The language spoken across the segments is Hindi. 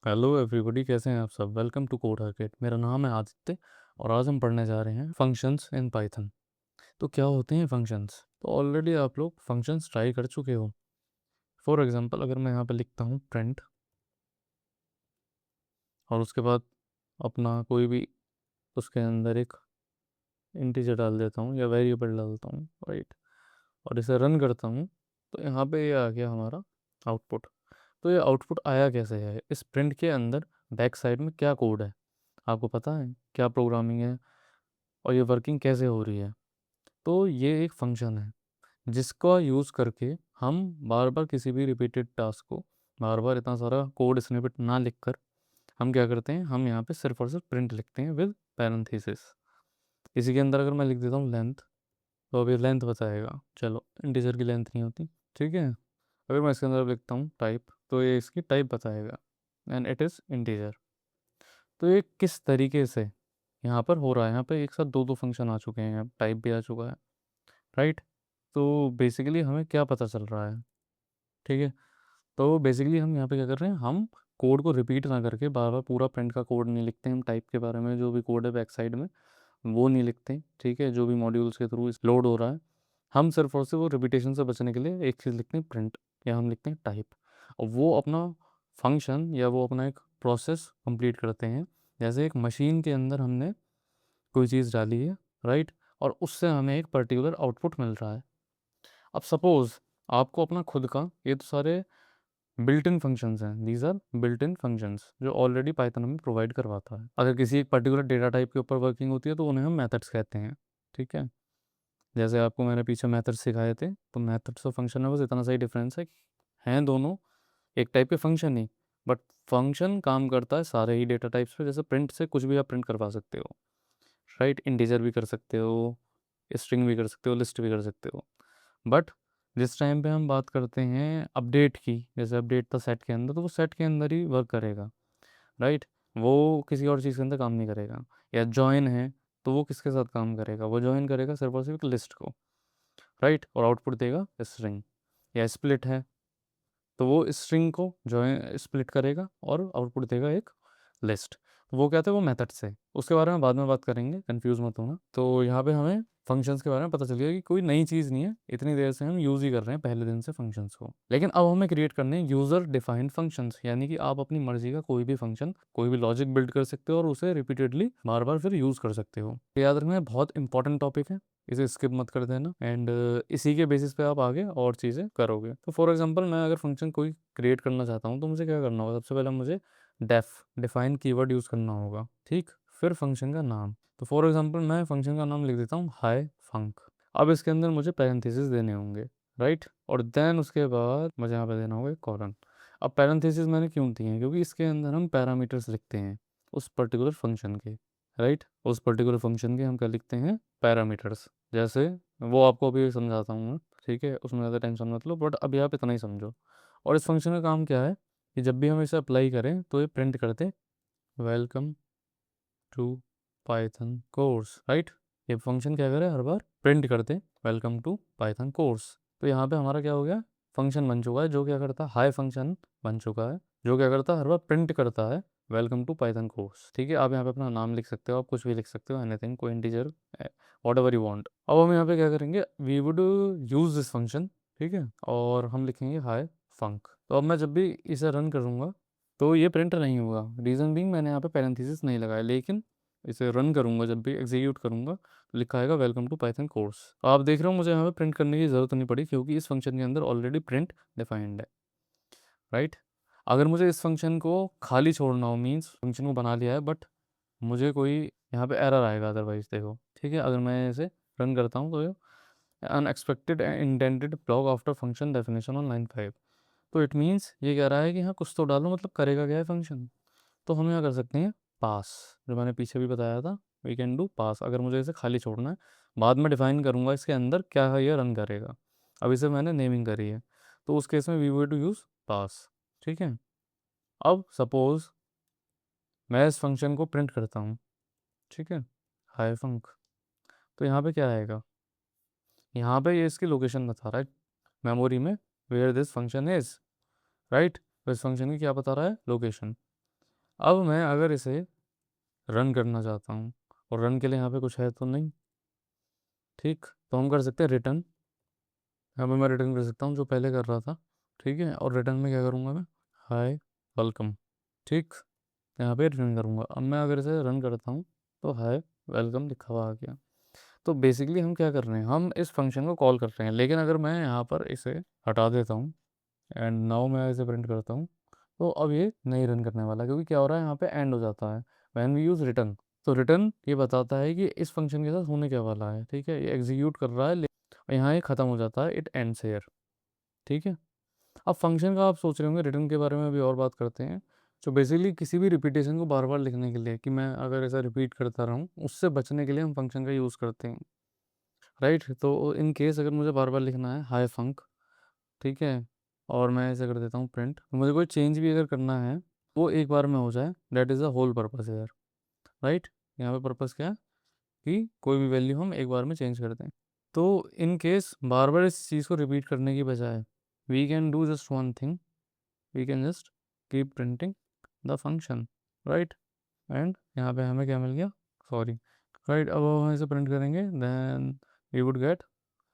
हेलो एवरीबॉडी, कैसे हैं आप सब। वेलकम टू कोड हर्केट। मेरा नाम है आदित्य और आज हम पढ़ने जा रहे हैं फंक्शंस इन पाइथन। तो क्या होते हैं फंक्शंस? तो ऑलरेडी आप लोग फंक्शंस ट्राई कर चुके हो। फॉर एग्जांपल, अगर मैं यहाँ पे लिखता हूँ प्रिंट और उसके बाद अपना कोई भी उसके अंदर एक इंटीजर डाल देता हूँ या वेरिएबल डालता हूँ, राइट, और इसे रन करता हूँ, तो यहाँ पे ये आ गया हमारा आउटपुट। तो ये आउटपुट आया कैसे है? इस प्रिंट के अंदर बैक साइड में क्या कोड है, आपको पता है? क्या प्रोग्रामिंग है और ये वर्किंग कैसे हो रही है? तो ये एक फंक्शन है जिसका यूज़ करके हम बार बार किसी भी रिपीटेड टास्क को बार बार इतना सारा कोड स्निपेट ना लिखकर हम क्या करते हैं, हम यहाँ पे सिर्फ और सिर्फ प्रिंट लिखते हैं विद पैरेंथेसिस। इसी के अंदर अगर मैं लिख देता हूँ लेंथ, तो अभी लेंथ बताएगा। चलो, इंटीजर की लेंथ नहीं होती, ठीक है। अगर मैं इसके अंदर लिखता हूँ टाइप, तो ये इसकी टाइप बताएगा एंड इट इज़ इंटीजर। तो ये किस तरीके से यहाँ पर हो रहा है? यहाँ पे एक साथ दो दो फंक्शन आ चुके हैं, टाइप भी आ चुका है, राइट। तो बेसिकली हमें क्या पता चल रहा है, ठीक है। तो बेसिकली हम यहाँ पे क्या कर रहे हैं, हम कोड को रिपीट ना करके बार बार पूरा प्रिंट का कोड नहीं लिखते हैं। हम टाइप के बारे में जो भी कोड है बैक साइड में वो नहीं लिखते, ठीक है, जो भी मॉड्यूल्स के थ्रू लोड हो रहा है। हम सिर्फ और सिर्फ वो रिपीटेशन से बचने के लिए एक चीज़ लिखते हैं, प्रिंट, या हम लिखते हैं टाइप। और वो अपना फंक्शन या वो अपना एक प्रोसेस कंप्लीट करते हैं। जैसे एक मशीन के अंदर हमने कोई चीज़ डाली है, राइट, और उससे हमें एक पर्टिकुलर आउटपुट मिल रहा है। अब सपोज़ आपको अपना खुद का, ये तो सारे बिल्ट इन फंक्शंस हैं, these are built in functions जो ऑलरेडी पाइथन हमें प्रोवाइड करवाता है। अगर किसी एक पर्टिकुलर डेटा टाइप के ऊपर वर्किंग होती है तो उन्हें हम मेथड्स कहते हैं, ठीक है। जैसे आपको मैंने पीछे मेथड्स सिखाए थे, तो मेथड्स और फंक्शन में बस इतना सा ही डिफरेंस है, हैं दोनों एक टाइप के फंक्शन ही, बट फंक्शन काम करता है सारे ही डेटा टाइप्स पे। जैसे प्रिंट से कुछ भी आप प्रिंट करवा सकते हो, राइट, इंटीजर भी कर सकते हो, स्ट्रिंग भी कर सकते हो, लिस्ट भी कर सकते हो। बट जिस टाइम पे हम बात करते हैं अपडेट की, जैसे अपडेट था सेट के अंदर, तो वो सेट के अंदर ही वर्क करेगा, राइट, वो किसी और चीज़ के अंदर काम नहीं करेगा। या जॉइन है तो वो किसके साथ काम करेगा, वो जॉइन करेगा सिर्फ और सिर्फ लिस्ट को, राइट, और आउटपुट देगा स्ट्रिंग। या स्प्लिट है तो वो स्ट्रिंग को जॉइन स्प्लिट करेगा और आउटपुट देगा एक लिस्ट। वो क्या था, वो मेथड से, उसके बारे में बाद में बात करेंगे, कंफ्यूज मत होना। तो यहाँ पे हमें फंक्शंस के बारे में पता चल गया कि कोई नई चीज़ नहीं है, इतनी देर से हम यूज़ ही कर रहे हैं पहले दिन से फंक्शंस को। लेकिन अब हमें क्रिएट करने हैं यूज़र डिफाइंड फंक्शंस, यानी कि आप अपनी मर्जी का कोई भी फंक्शन, कोई भी लॉजिक बिल्ड कर सकते हो और उसे रिपीटेडली बार बार फिर यूज़ कर सकते हो। तो याद रखना, बहुत इंपॉर्टेंट टॉपिक है, इसे स्किप मत कर देना। एंड इसी के बेसिस पे आप आगे और चीज़ें करोगे। तो फॉर एग्जांपल, मैं अगर फंक्शन कोई क्रिएट करना चाहता हूँ तो मुझे क्या करना होगा? सबसे पहले मुझे डिफाइन कीवर्ड यूज़ करना होगा, ठीक। फिर फंक्शन का नाम। तो फॉर एग्जांपल मैं फंक्शन का नाम लिख देता हूँ हाई फंक। अब इसके अंदर मुझे पैरेंथेसिस देने होंगे, राइट, और देन उसके बाद मुझे यहाँ पे देना होगा कॉलन। अब पैरेंथेसिस मैंने क्यों दिए हैं? क्योंकि इसके अंदर हम पैरामीटर्स लिखते हैं उस पर्टिकुलर फंक्शन के, राइट, उस पर्टिकुलर फंक्शन के हम क्या लिखते हैं? पैरामीटर्स। जैसे वो आपको अभी समझाता हूँ मैं, ठीक है, उसमें ज़्यादा टेंशन मत लो, बट अभी आप इतना ही समझो। और इस फंक्शन का काम क्या है कि जब भी हम इसे अप्लाई करें तो ये प्रिंट करते welcome to Python course, right. ये फंक्शन क्या करे, हर बार प्रिंट करते वेलकम टू पाइथन कोर्स। तो यहाँ पे हमारा क्या हो गया? फंक्शन बन चुका है जो क्या करता है, हाई फंक्शन बन चुका है जो क्या करता है, हर बार प्रिंट करता है वेलकम टू पाइथन कोर्स, ठीक है। आप यहाँ पे अपना नाम लिख सकते हो, आप कुछ भी लिख सकते हो, एनीथिंग, कोई integer, whatever you want. अब हम यहाँ पे क्या करेंगे, we would use this function, ठीक है, और हम लिखेंगे हाई फंक। तो अब मैं जब भी इसे रन करूँगा तो ये प्रिंट नहीं होगा। रीज़न बीइंग, मैंने यहाँ पे पैरेंथेसिस नहीं लगाया, लेकिन इसे रन करूँगा, जब भी एग्जीक्यूट करूँगा तो लिखा आएगा वेलकम टू पाइथन कोर्स। आप देख रहे हो मुझे यहाँ पे प्रिंट करने की ज़रूरत नहीं पड़ी क्योंकि इस फंक्शन के अंदर ऑलरेडी प्रिंट डिफाइंड है, राइट। अगर मुझे इस फंक्शन को खाली छोड़ना हो, मीन्स फंक्शन को बना लिया है बट मुझे कोई यहाँ पे एरर आएगा अदरवाइज, देखो, ठीक है। अगर मैं इसे रन करता हूँ तो unexpected indented block after function definition on line 5। तो इट मीन्स ये कह रहा है कि हाँ कुछ तो डालो, मतलब करेगा क्या है फंक्शन। तो हम यहाँ कर सकते हैं पास, जो मैंने पीछे भी बताया था, वी कैन डू पास। अगर मुझे इसे खाली छोड़ना है, बाद में डिफाइन करूँगा इसके अंदर क्या है, ये रन करेगा। अब इसे मैंने नेमिंग करी है, तो उस केस में वी विल टू यूज़ पास, ठीक है। अब सपोज मैं इस फंक्शन को प्रिंट करता हूँ, ठीक है, हाई फंक। तो यहाँ पे क्या आएगा? यहाँ पे ये इसकी लोकेशन बता रहा है मेमोरी में, where this function is, right. तो इस फंक्शन की क्या बता रहा है? लोकेशन। अब मैं अगर इसे रन करना चाहता हूँ, और रन के लिए यहाँ पे कुछ है तो नहीं, ठीक, तो हम कर सकते हैं रिटर्न। यहाँ पे मैं रिटर्न कर सकता हूँ जो पहले कर रहा था, ठीक है, और रिटर्न में क्या करूँगा मैं, हाय वेलकम, ठीक, यहाँ पे रिटर्न करूँगा। अब मैं अगर इसे रन करता हूँ तो हाय वेलकम लिखा हुआ आ गया। तो बेसिकली हम क्या कर रहे हैं, हम इस फंक्शन को कॉल कर रहे हैं, लेकिन अगर मैं यहाँ पर इसे हटा देता हूँ एंड नाउ मैं इसे प्रिंट करता हूँ, तो अब ये नहीं रन करने वाला, क्योंकि क्या हो रहा है, यहाँ पे एंड हो जाता है व्हेन वी यूज़ रिटर्न। तो रिटर्न ये बताता है कि इस फंक्शन के साथ होने क्या वाला है, ठीक है, ये एग्जीक्यूट कर रहा है, और यहाँ ये ख़त्म हो जाता है, इट एंड्स हेयर, ठीक है। अब फंक्शन का आप सोच रहे होंगे, रिटर्न के बारे में अभी और बात करते हैं। तो बेसिकली किसी भी रिपीटेशन को बार बार लिखने के लिए, कि मैं अगर ऐसा रिपीट करता रहूँ, उससे बचने के लिए हम फंक्शन का यूज़ करते हैं, राइट। तो इन केस अगर मुझे बार बार लिखना है हाई फंक, ठीक है, और मैं ऐसे कर देता हूँ प्रिंट, मुझे कोई चेंज भी अगर करना है वो एक बार में हो जाए, that is the whole purpose here, right. यहाँ पे पर्पस क्या है, कि कोई भी वैल्यू हम एक बार में चेंज कर दें। तो इन केस बार बार इस चीज़ को रिपीट करने की बजाय, we can do just one thing, we can just keep printing the function, right. And यहाँ पे हमें क्या मिल गया, सॉरी, राइट। अब हम इसे प्रिंट करेंगे, then we would get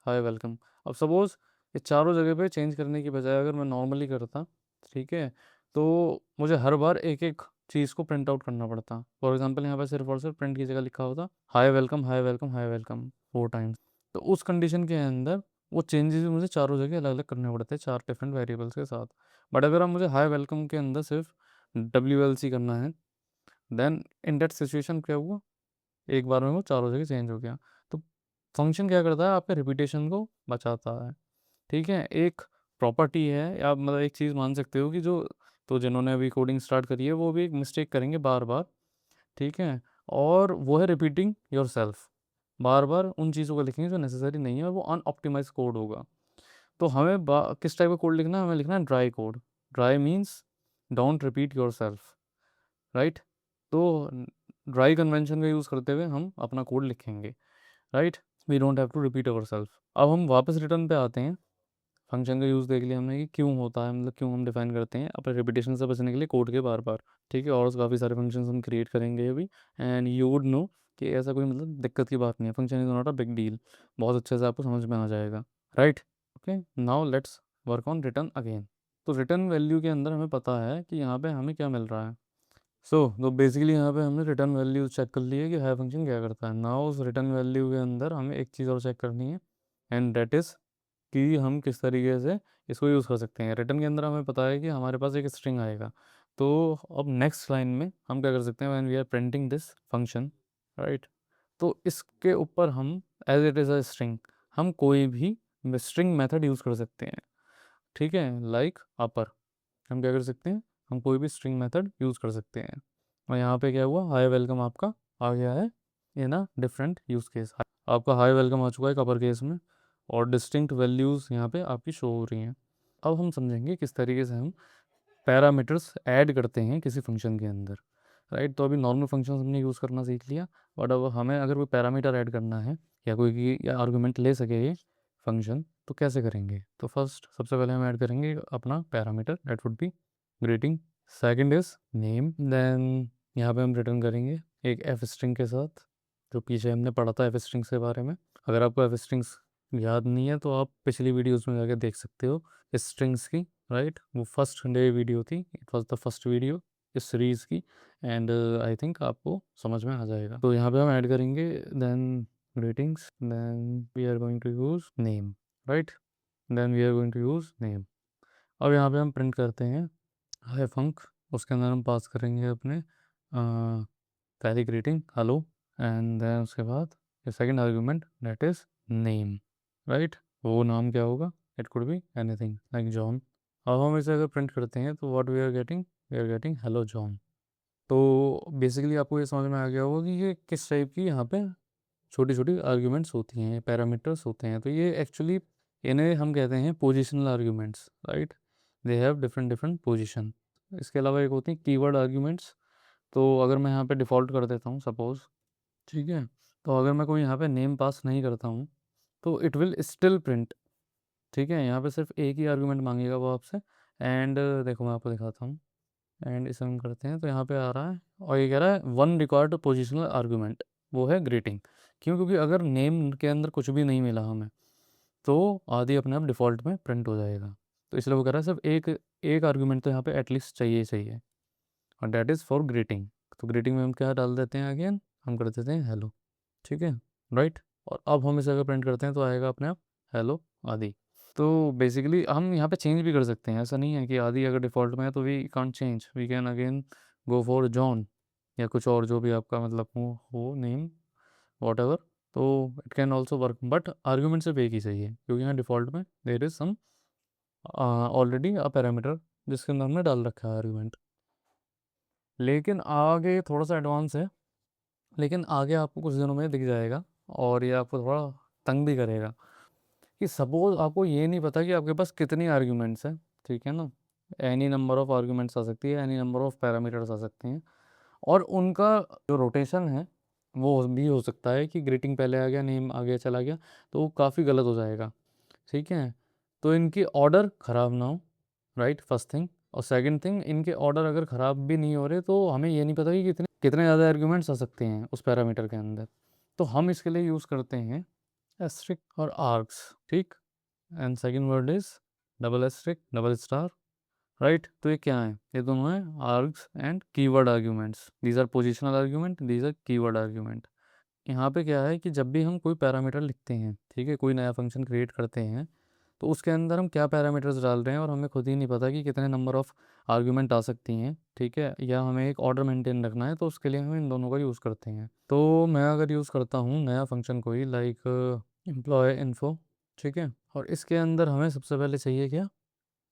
hi welcome. अब सपोज ये चारों जगह पे चेंज करने की बजाय अगर मैं नॉर्मली करता, ठीक है, तो मुझे हर बार एक एक चीज़ को प्रिंट आउट करना पड़ता। फॉर एग्जांपल यहाँ पे सिर्फ और सिर्फ प्रिंट की जगह लिखा होता hi welcome hi welcome hi welcome 4 times. तो उस कंडीशन के अंदर वो चेंजेस भी मुझे चारों जगह अलग अलग करने पड़ते हैं, 4 डिफरेंट वेरिएबल्स के साथ। बट अगर अब मुझे हाय वेलकम के अंदर सिर्फ WLC करना है, देन इन दैट सिचुएशन क्या हुआ, एक बार में वो चारों जगह चेंज हो गया। तो फंक्शन क्या करता है, आपके रिपीटेशन को बचाता है, ठीक है। एक प्रॉपर्टी है, या मतलब एक चीज़ मान सकते हो कि जो, तो जिन्होंने अभी कोडिंग स्टार्ट करी है वो भी एक मिस्टेक करेंगे बार बार, ठीक है, और वो है रिपीटिंग योर सेल्फ, बार बार उन चीज़ों को लिखेंगे जो नेसेसरी नहीं है, और वो अनऑप्टिमाइज कोड होगा। तो हमें किस टाइप का कोड लिखना है, हमें लिखना है dry code. Dry means don't repeat yourself, right. तो ड्राई कन्वेंशन का यूज़ करते हुए हम अपना कोड लिखेंगे, right. We don't have to repeat ourself. अब हम वापस रिटर्न पे आते हैं। फंक्शन का यूज़ देख लिया हमने कि क्यों होता है, मतलब क्यों हम डिफाइन करते हैं अपने रिपीटेशन से बचने के लिए कोड के बार बार, ठीक है, और काफ़ी सारे फंक्शंस हम क्रिएट करेंगे अभी, एंड यू वुड नो कि ऐसा कोई मतलब दिक्कत की बात नहीं है, function is not a big deal, बहुत अच्छे से आपको समझ में आ जाएगा, right. Okay, now let's work on return again. तो रिटर्न वैल्यू के अंदर हमें पता है कि यहाँ पे हमें क्या मिल रहा है। तो बेसिकली यहाँ पे हमने रिटर्न वैल्यू चेक कर ली है कि हाई फंक्शन क्या करता है। नाउ उस रिटर्न वैल्यू के अंदर हमें एक चीज़ और चेक करनी है, एंड डेट इज़ कि हम किस तरीके से इसको यूज़ कर सकते हैं। रिटर्न के अंदर हमें पता है कि हमारे पास एक स्ट्रिंग आएगा। तो अब नेक्स्ट लाइन में हम क्या कर सकते हैं, when we are printing this function, right, तो इसके ऊपर हम as it is a string, हम कोई भी स्ट्रिंग मेथड यूज़ कर सकते हैं, ठीक है, लाइक अपर। हम क्या कर सकते हैं, हम कोई भी स्ट्रिंग मेथड यूज़ कर सकते हैं। और यहाँ पे क्या हुआ, हाई वेलकम आपका आ गया है इन अ डिफरेंट यूज़ केस। आपका हाई वेलकम आ चुका है अपर केस में, और डिस्टिंक्ट वैल्यूज़ यहाँ पे आपकी शो हो रही हैं। अब हम समझेंगे किस तरीके से हम पैरामीटर्स ऐड करते हैं किसी फंक्शन के अंदर, राइट। तो अभी नॉर्मल फंक्शन हमने यूज़ करना सीख लिया, बट अब हमें अगर कोई पैरामीटर ऐड करना है, या कोई की या आर्गूमेंट ले सके ये फंक्शन, तो कैसे करेंगे। तो फर्स्ट सबसे पहले हम ऐड करेंगे अपना parameter, that would be greeting. Second is name, then यहाँ पे हम रिटर्न करेंगे एक एफ स्ट्रिंग के साथ, जो पीछे हमने पढ़ा था एफ स्ट्रिंग्स के बारे में। अगर आपको एफ स्ट्रिंग्स याद नहीं है तो आप पिछली वीडियोस में जाकर देख सकते हो स्ट्रिंग्स की, राइट। वो फर्स्ट डे वीडियो थी, it was the first video इस सीरीज़ की, एंड आई थिंक आपको समझ में आ जाएगा। तो यहाँ पे हम ऐड करेंगे then greetings, then we are going to use name, right, then we are going to use name. अब यहाँ पे हम प्रिंट करते हैं हाय फंक, उसके अंदर हम पास करेंगे अपने पहली ग्रीटिंग हेलो, एंड देन उसके बाद ये second argument that is name, right. वो नाम क्या होगा, it could be anything like John. अब हम इसे अगर प्रिंट करते हैं तो what we are getting hello John. तो बेसिकली आपको ये समझ में आ गया होगा कि ये किस टाइप की यहाँ पे छोटी छोटी आर्ग्यूमेंट्स होती हैं, पैरामीटर्स होते हैं। तो ये एक्चुअली इन्हें हम कहते हैं positional arguments, right. They have different different position. इसके अलावा एक होती है कीवर्ड आर्ग्यूमेंट्स। तो अगर मैं यहाँ पे डिफ़ॉल्ट कर देता हूँ सपोज़, ठीक है, तो अगर मैं कोई यहाँ पे नेम पास नहीं करता हूँ तो इट विल स्टिल प्रिंट, ठीक है। यहाँ पे सिर्फ एक ही आर्गुमेंट मांगेगा वो आपसे, एंड देखो मैं आपको दिखाता हूँ। एंड इसे हम करते हैं तो यहाँ पे आ रहा है और ये कह रहा है वन रिक्वायर्ड पोजिशनल आर्गूमेंट, वो है ग्रीटिंग। क्यों? क्योंकि अगर नेम के अंदर कुछ भी नहीं मिला हमें तो आदि अपने आप डिफ़ॉल्ट में प्रिंट हो जाएगा। तो इसलिए वो कह रहा है सिर्फ एक एक आर्गूमेंट तो यहाँ पे एटलीस्ट चाहिए ही चाहिए, और डैट इज़ फॉर ग्रीटिंग। तो ग्रीटिंग में हम क्या डाल देते हैं? अगेन हम कर देते हैं हेलो। ठीक है, राइट। और अब हम इसे अगर प्रिंट करते हैं तो आएगा अपने आप हेलो आदि। तो बेसिकली हम यहाँ पे चेंज भी कर सकते हैं, ऐसा नहीं है कि आदि अगर डिफ़ॉल्ट में है तो we can't change, we can again go for John या कुछ और जो भी आपका मतलब हो नेम वॉट, तो it can also work, but argument सिर्फ एक ही चाहिए क्योंकि यहाँ डिफ़ॉल्ट में there is some already a parameter जिसके अंदर हमने डाल रखा है आर्ग्यूमेंट। लेकिन आगे थोड़ा सा एडवांस है, लेकिन आगे आपको कुछ दिनों में दिख जाएगा और ये आपको थोड़ा तंग भी करेगा कि सपोज़ आपको ये नहीं पता कि आपके पास कितनी आर्ग्यूमेंट्स हैं, ठीक है ना। एनी नंबर ऑफ आर्ग्यूमेंट्स आ सकती है, एनी नंबर ऑफ पैरामीटर्स आ सकते हैं, और उनका जो रोटेशन है वो भी हो सकता है कि ग्रीटिंग पहले आ गया, नेम आगे चला गया, तो वो काफ़ी गलत हो जाएगा। ठीक है, तो इनकी ऑर्डर ख़राब ना हो, राइट, फर्स्ट थिंग। और सेकंड थिंग, इनके ऑर्डर अगर ख़राब भी नहीं हो रहे तो हमें ये नहीं पता कि कितने कितने ज़्यादा आर्ग्यूमेंट्स आ सकते हैं उस पैरामीटर के अंदर। तो हम इसके लिए यूज़ करते हैं एस्ट्रिक और आर्क्स, ठीक। And second word is double asterisk, double star, right. तो ये क्या है? ये दोनों हैं args and keyword arguments. These are positional argument, these are keyword argument. यहाँ पे क्या है कि जब भी हम कोई पैरामीटर लिखते हैं, ठीक है, कोई नया फंक्शन क्रिएट करते हैं, तो उसके अंदर हम क्या पैरामीटर्स डाल रहे हैं और हमें खुद ही नहीं पता कि कितने नंबर ऑफ़ आर्ग्यूमेंट आ सकती हैं, ठीक है, या हमें एक ऑर्डर मेंटेन रखना है, तो उसके लिए हम इन दोनों का यूज़ करते हैं। तो मैं अगर यूज़ करता हूँ नया फंक्शन कोई लाइक एम्प्लॉय इन्फो, ठीक है, और इसके अंदर हमें सबसे पहले चाहिए क्या?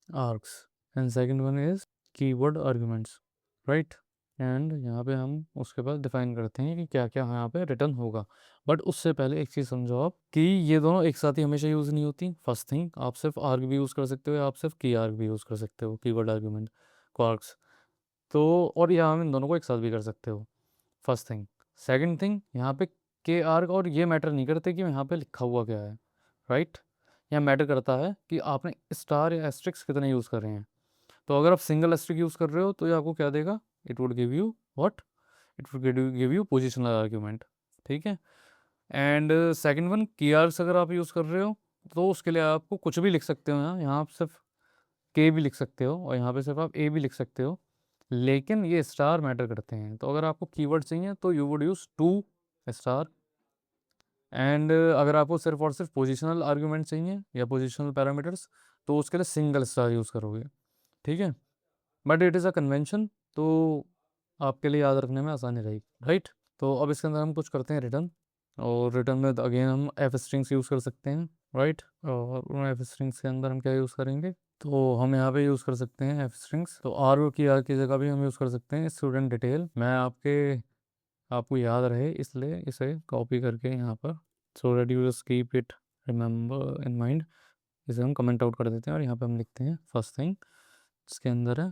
Arcs, and second one is keyword arguments, right. And यहाँ पे हम उसके बाद डिफाइन करते हैं कि क्या क्या यहाँ पे रिटर्न होगा। बट उससे पहले एक चीज़ समझो आप कि ये दोनों एक साथ ही हमेशा यूज़ नहीं होती। फर्स्ट थिंग, आप सिर्फ आर्ग भी यूज़ कर सकते हो या आप सिर्फ की आर्ग भी यूज़ कर सकते हो, कीवर्ड आर्ग्यूमेंट को आर्क्स। तो और यहाँ हम इन दोनों को एक साथ भी कर सकते हो, फर्स्ट थिंग। सेकंड थिंग, यहाँ पे के आर्ग और ये मैटर नहीं करते कि यहाँ पे लिखा हुआ क्या है, राइट। यहाँ मैटर करता है कि आपने स्टार या एस्ट्रिक्स कितने यूज़ कर रहे हैं। तो अगर आप सिंगल एस्ट्रिक यूज़ कर रहे हो तो ये आपको क्या देगा? It would give you what? It would give you positional argument, ठीक है। एंड सेकंड वन, की आर्ग्स अगर आप यूज़ कर रहे हो तो उसके लिए आपको कुछ भी लिख सकते हो। यहाँ आप सिर्फ के भी लिख सकते हो और यहाँ पे सिर्फ आप ए भी लिख सकते हो, लेकिन ये स्टार मैटर करते हैं। तो अगर आपको कीवर्ड चाहिए तो you would use two star, and अगर आपको सिर्फ और सिर्फ पोजिशनल आर्ग्यूमेंट चाहिए या पोजिशनल पैरामीटर्स तो उसके लिए सिंगल स्टार यूज़ करोगे, ठीक है। But it is a convention, तो आपके लिए याद रखने में आसानी रहेगी, राइट। तो अब इसके अंदर हम कुछ करते हैं रिटर्न, और रिटर्न में अगेन हम एफ स्ट्रिंग्स यूज़ कर सकते हैं, राइट। और उन एफ स्ट्रिंग्स के अंदर हम क्या यूज़ करेंगे? तो हम यहाँ पे यूज़ कर सकते हैं एफ स्ट्रिंग्स, तो आर की जगह भी हम यूज़ कर सकते हैं स्टूडेंट डिटेल। मैं आपको याद रहे इसलिए इसे कॉपी करके यहाँ पर, so that you just keep it remember in mind, इसे हम कमेंट आउट कर देते हैं और यहाँ पे हम लिखते हैं फर्स्ट थिंग जिसके अंदर है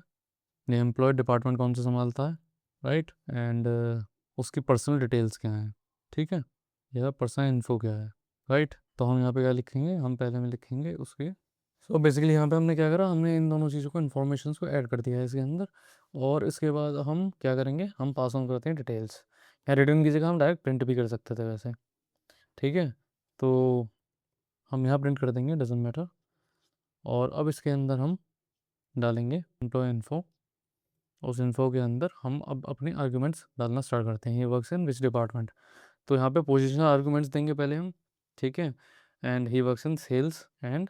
ये एम्प्लॉय डिपार्टमेंट कौन सा संभालता है, राइट। एंड उसकी पर्सनल डिटेल्स क्या हैं, ठीक है, या पर्सनल इन्फो क्या है, राइट। तो हम यहाँ पे क्या लिखेंगे? हम पहले में लिखेंगे उसके, सो बेसिकली यहाँ पे हमने क्या करा, हमने इन दोनों चीज़ों को इन्फॉर्मेशन को ऐड कर दिया है इसके अंदर। और इसके बाद हम क्या करेंगे? हम पास ऑन करते हैं डिटेल्स, या रिटर्न की जगह हम डायरेक्ट प्रिंट भी कर सकते थे वैसे, ठीक है। तो हम यहाँ प्रिंट कर देंगे, डजेंट मैटर। और अब इसके अंदर हम डालेंगे एम्प्लॉय इन्फो, उस इन्फो के अंदर हम अब अपने आर्ग्यूमेंट्स डालना स्टार्ट करते हैं, ये वर्क्स इन विच डिपार्टमेंट। तो यहाँ पे पोजिशनल आर्ग्यूमेंट्स देंगे पहले हम, ठीक है, and he works in sales and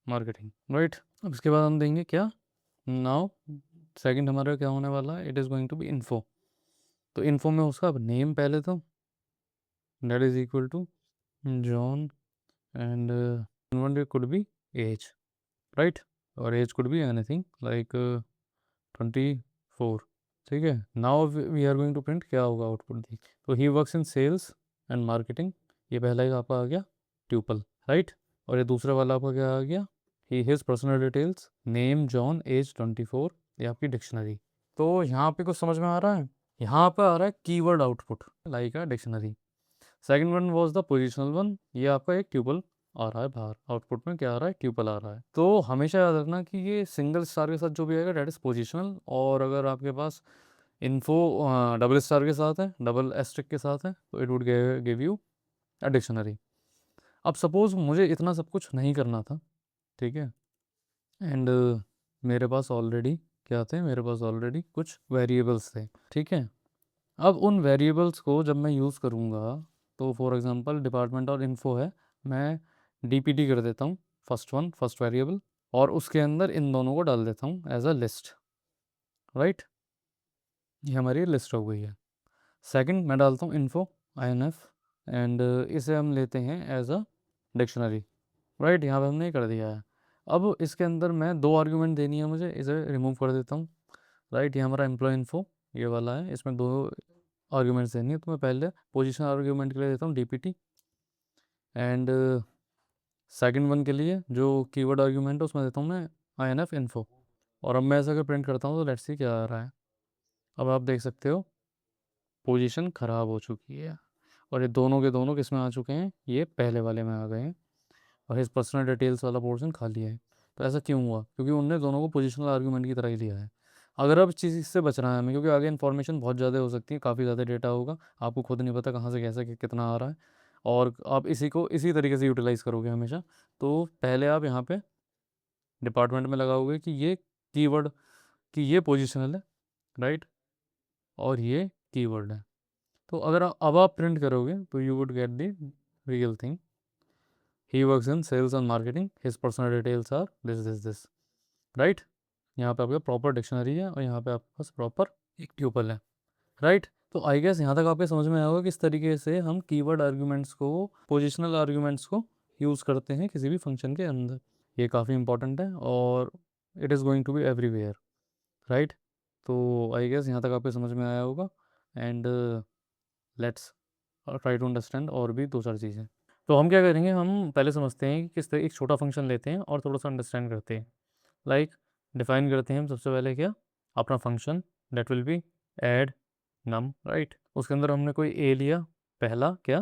marketing, right. अब इसके बाद हम देंगे क्या? नाउ सेकंड हमारा क्या होने वाला है? It is going to be info. तो इन्फो में उसका नेम पहले तो that is equal to John, and one could be age, right, और age could be anything like 24, ठीक है। Now we are going to print, क्या होगा आउटपुट देख। तो he works in sales and marketing, ये पहला ही आपका आ गया ट्यूपल, राइट। और ये दूसरा वाला आपका क्या आ गया? He his personal details, name John, age 24, ये आपकी डिक्शनरी। तो यहाँ पे कुछ समझ में आ रहा है? यहाँ पे आ रहा है keyword output like a dictionary. Second one was the positional one, ये आपका एक ट्यूपल, आ रहा है बाहर, आउटपुट में क्या आ रहा है, ट्यूपल आ रहा है। तो हमेशा याद रखना कि ये सिंगल स्टार के साथ जो भी आएगा डेट इज पोजिशनल, और अगर आपके पास इन्फो डबल स्टार के साथ है, डबल एस्ट्रिक के साथ है, तो it would give you a dictionary. अब सपोज मुझे इतना सब कुछ नहीं करना था, ठीक है, एंड मेरे पास ऑलरेडी क्या थे, मेरे पास ऑलरेडी कुछ वेरिएबल्स थे, ठीक है। अब उन वेरिएबल्स को जब मैं यूज़ करूँगा, तो फॉर एग्जांपल डिपार्टमेंट और इन्फो है, मैं डीपीटी कर देता हूँ, फर्स्ट वेरिएबल, और उसके अंदर इन दोनों को डाल देता हूँ एज अ लिस्ट, राइट। ये हमारी लिस्ट हो गई है। सेकंड मैं डालता हूँ इन्फो INF, एंड इसे हम लेते हैं एज अ डिक्शनरी, राइट। यहाँ पे हमने ये कर दिया है। अब इसके अंदर मैं दो आर्ग्यूमेंट देनी है मुझे, इसे रिमूव कर देता हूँ, राइट। ये हमारा एम्प्लॉय इन्फो ये वाला है, इसमें दो आर्ग्यूमेंट्स देनी है, तो मैं पहले पोजीशन आर्ग्यूमेंट के लिए देता हूँ DPT, एंड सेकंड वन के लिए जो कीवर्ड आर्ग्यूमेंट है उसमें देता हूँ मैं INF इन्फो। और अब मैं ऐसा अगर प्रिंट करता हूँ तो लेट्स सी क्या आ रहा है। अब आप देख सकते हो पोजीशन ख़राब हो चुकी है, और ये दोनों के दोनों किस में आ चुके हैं, ये पहले वाले में आ गए हैं, और इस पर्सनल डिटेल्स वाला पोर्शन खाली है। तो ऐसा क्यों हुआ, क्योंकि उनने दोनों को पोजिशनल आर्गूमेंट की तरह ही लिया है। अगर अब चीज़ इससे बचना है हमें, क्योंकि आगे इन्फॉर्मेशन बहुत ज़्यादा हो सकती है, काफ़ी ज़्यादा डेटा होगा, आपको खुद नहीं पता कहाँ से कैसे कितना आ रहा है, और आप इसी को इसी तरीके से यूटिलाइज़ करोगे हमेशा। तो पहले आप यहाँ पे डिपार्टमेंट में लगाओगे कि ये कीवर्ड, कि ये पोजिशनल है, राइट, और ये कीवर्ड है। तो अगर अब आप प्रिंट करोगे तो you would get the real thing, he works in sales and marketing, his personal details are this, right. यहाँ पे आपके प्रॉपर डिक्शनरी है, और यहाँ पे आपके पास प्रॉपर एक ट्यूपल है, राइट। तो आई गेस यहाँ तक आपके समझ में आया होगा किस तरीके से हम कीवर्ड आर्ग्यूमेंट्स को, पोजिशनल आर्ग्यूमेंट्स को यूज़ करते हैं किसी भी फंक्शन के अंदर। ये काफ़ी इंपॉर्टेंट है, और it is going to be everywhere, right. तो आई गेस यहाँ तक आपको समझ में आया होगा, and let's try to understand और भी दो चार चीज़ें। तो हम क्या करेंगे, हम पहले समझते हैं कि किस तरह एक छोटा फंक्शन लेते हैं और थोड़ा सा अंडरस्टैंड करते हैं। लाइक डिफाइन करते हैं हम सबसे पहले क्या, अपना function that will be add num, right. उसके अंदर हमने कोई ए लिया पहला क्या,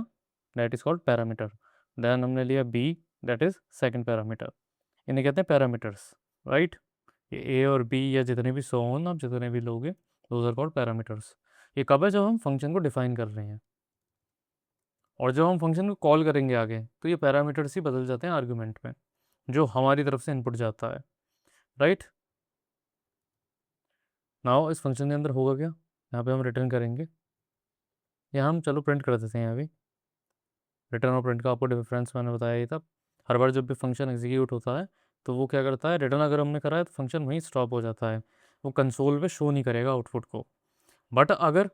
that is called parameter. Then हमने लिया B, that is second parameter. इन्हें कहते हैं पैरामीटर्स, राइट। ये ए और बी या जितने भी सो आप जितने भी लोगे, दोज आर कॉल्ड पैरामीटर्स। ये कब है, जब हम फंक्शन को डिफाइन कर रहे हैं, और जब हम फंक्शन को कॉल करेंगे आगे, तो ये पैरामीटर्स ही बदल जाते हैं आर्गुमेंट में, जो हमारी तरफ से इनपुट जाता है, राइट। नाउ इस फंक्शन के अंदर होगा क्या, यहाँ पे हम रिटर्न करेंगे, यहाँ हम चलो प्रिंट कर देते हैं अभी। रिटर्न और प्रिंट का आपको डिफरेंस मैंने बताया ही था। हर बार जब भी फंक्शन एग्जीक्यूट होता है तो वो क्या करता है, रिटर्न अगर हमने करा है तो फंक्शन वहीं स्टॉप हो जाता है, वो कंसोल पे शो नहीं करेगा आउटपुट को। बट अगर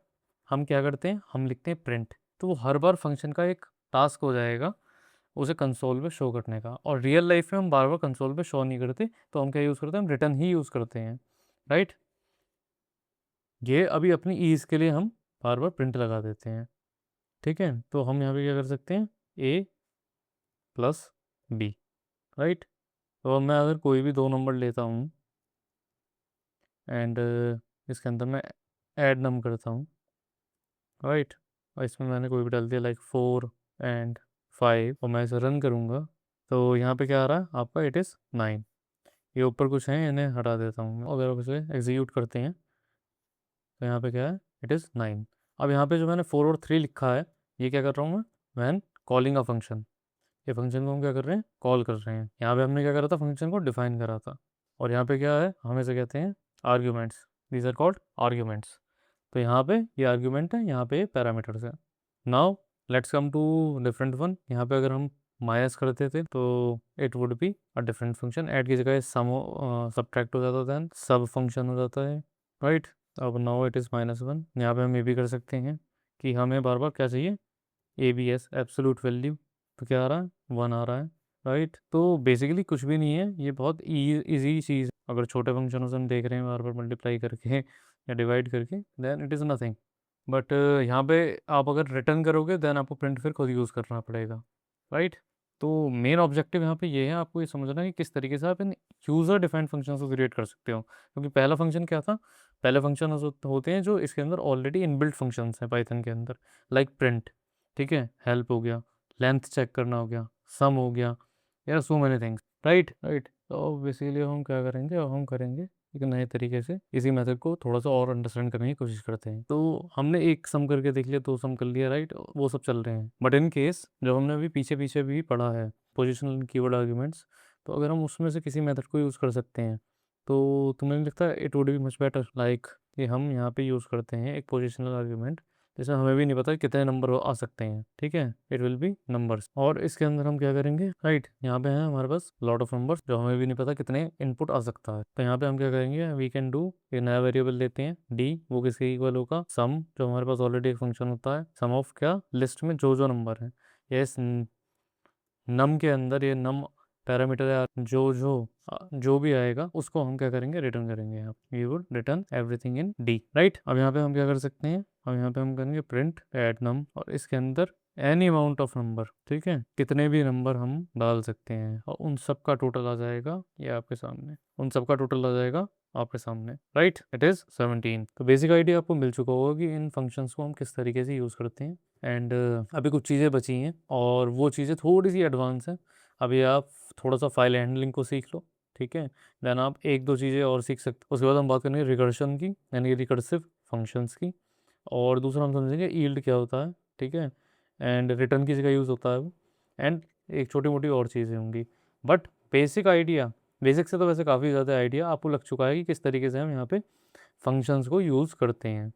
हम क्या करते हैं, हम लिखते हैं प्रिंट, तो वो हर बार फंक्शन का एक टास्क हो जाएगा उसे कंसोल पे शो करने का। और रियल लाइफ में हम बार बार कंसोल पे शो नहीं करते, तो हम क्या यूज़ करते हैं, हम रिटर्न ही यूज़ करते हैं, राइट। ये अभी अपनी ईज़ के लिए हम बार बार प्रिंट लगा देते हैं, ठीक है। तो हम यहाँ पे क्या कर सकते हैं, ए प्लस बी, राइट। तो अब मैं अगर कोई भी दो नंबर लेता हूँ, एंड इसके अंदर मैं ऐड नम करता हूँ, राइट, और इसमें मैंने कोई भी डाल दिया लाइक 4 and 5, और मैं इसे रन करूँगा, तो यहाँ पे क्या आ रहा है आपका, इट इज़ 9। ये ऊपर कुछ है, इन्हें हटा देता हूँ मैं। अगर आप इसे एग्जीक्यूट करते हैं तो यहाँ पे क्या है, इट इज़ 9। अब यहाँ पे जो मैंने 4 और 3 लिखा है, ये क्या कर रहा हूँ मैं, वैन कॉलिंग अ फंक्शन, ये फंक्शन को हम क्या कर रहे हैं, कॉल कर रहे हैं। यहाँ पे हमने क्या करा था, फंक्शन को डिफाइन करा था, और यहाँ पे क्या है, हम इसे कहते हैं arguments, these are called arguments. तो यहाँ पे ये आर्ग्यूमेंट है, यहाँ पे पैरामीटर्स है। Now let's come to different one. यहाँ पे अगर हम माइनस करते थे तो it would be a different function, add की जगह सम सब्ट्रैक्ट हो जाता था, देन सब फंक्शन हो जाता है, राइट। अब नाउ इट इज़ -1। यहाँ पे हम ये भी कर सकते हैं कि हमें बार बार क्या चाहिए, ABS एब्सोल्यूट वैल्यू, तो क्या आ रहा है, 1 आ रहा है, राइट। तो बेसिकली कुछ भी नहीं है, ये बहुत ईजी चीज़। अगर छोटे फंक्शनों से हम देख रहे हैं बार बार मल्टीप्लाई करके या डिवाइड करके, then it is nothing. But यहाँ पे आप अगर रिटर्न करोगे देन आपको प्रिंट फिर खुद यूज़ करना पड़ेगा, राइट। तो मेन ऑब्जेक्टिव यहाँ पे ये है, आपको ये समझना है कि किस तरीके से आप इन यूज़र डिफाइंड फंक्शन को क्रिएट कर सकते हो। क्योंकि पहला फंक्शन क्या था, पहले फंक्शन होते हैं जो इसके अंदर ऑलरेडी इनबिल्ट फंक्शंस हैं पाइथन के अंदर, लाइक प्रिंट, ठीक है, हेल्प हो गया, लेंथ चेक करना हो गया, सम हो गया, यार so many things, right right. तो बेसिकली हम क्या करेंगे, अब हम करेंगे एक नए तरीके से इसी मेथड को थोड़ा सा और अंडरस्टैंड करने की कोशिश करते हैं। तो हमने एक सम करके देख लिया, दो सम कर लिया, राइट, वो सब चल रहे हैं। बट इन केस जब हमने अभी पीछे पीछे भी पढ़ा है पोजिशनल कीवर्ड आर्ग्यूमेंट्स, तो अगर हम उसमें से किसी मेथड को यूज़ कर सकते हैं, तो तुम्हें नहीं लगता it would be much better, like कि हम यहाँ पे यूज़ करते हैं एक पोजिशनल आर्ग्यूमेंट, जैसे हमें भी नहीं पता कितने नंबर आ सकते हैं, ठीक है, इट विल बी नंबर्स। और इसके अंदर हम क्या करेंगे, राइट, यहाँ पे है हमारे पास लॉट ऑफ नंबर्स जो हमें भी नहीं पता कितने इनपुट आ सकता है। तो यहाँ पे हम क्या करेंगे, वी कैन डू, एक नया वेरिएबल लेते हैं डी, वो किसके इक्वल होगा, सम, जो हमारे पास ऑलरेडी एक फंक्शन होता है, सम ऑफ क्या, लिस्ट में जो जो नंबर है, यस, नम के अंदर ये नम पैरामीटर या जो भी आएगा उसको हम क्या करेंगे, रिटर्न करेंगे। यहाँ we would return everything in D, right. अब यहाँ पे हम क्या कर सकते हैं, अब यहाँ पे हम करेंगे प्रिंट एट नम, और इसके अंदर एनी अमाउंट ऑफ नंबर, ठीक है, कितने भी नंबर हम डाल सकते हैं, और उन सब का टोटल आ जाएगा ये आपके सामने, उन सब का टोटल आ जाएगा आपके सामने, राइट, इट इज़ 17। तो बेसिक आइडिया आपको मिल चुका होगा कि इन फंक्शंस को हम किस तरीके से यूज़ करते हैं। एंड अभी कुछ चीज़ें बची हैं और वो चीज़ें थोड़ी सी एडवांस हैं। अभी आप थोड़ा सा फाइल हैंडलिंग को सीख लो, ठीक है, देन आप एक दो चीज़ें और सीख सकते। उसके बाद हम बात करेंगे रिकर्शन की, यानी रिकर्सिव फंक्शंस की, और दूसरा हम समझेंगे ईल्ड क्या होता है, ठीक है, एंड रिटर्न की जगह यूज़ होता है वो, एंड एक छोटी मोटी और चीज़ें होंगी। बट बेसिक आइडिया, बेसिक से तो वैसे काफ़ी ज़्यादा आइडिया आपको लग चुका है कि किस तरीके से हम यहाँ पे फंक्शंस को यूज़ करते हैं।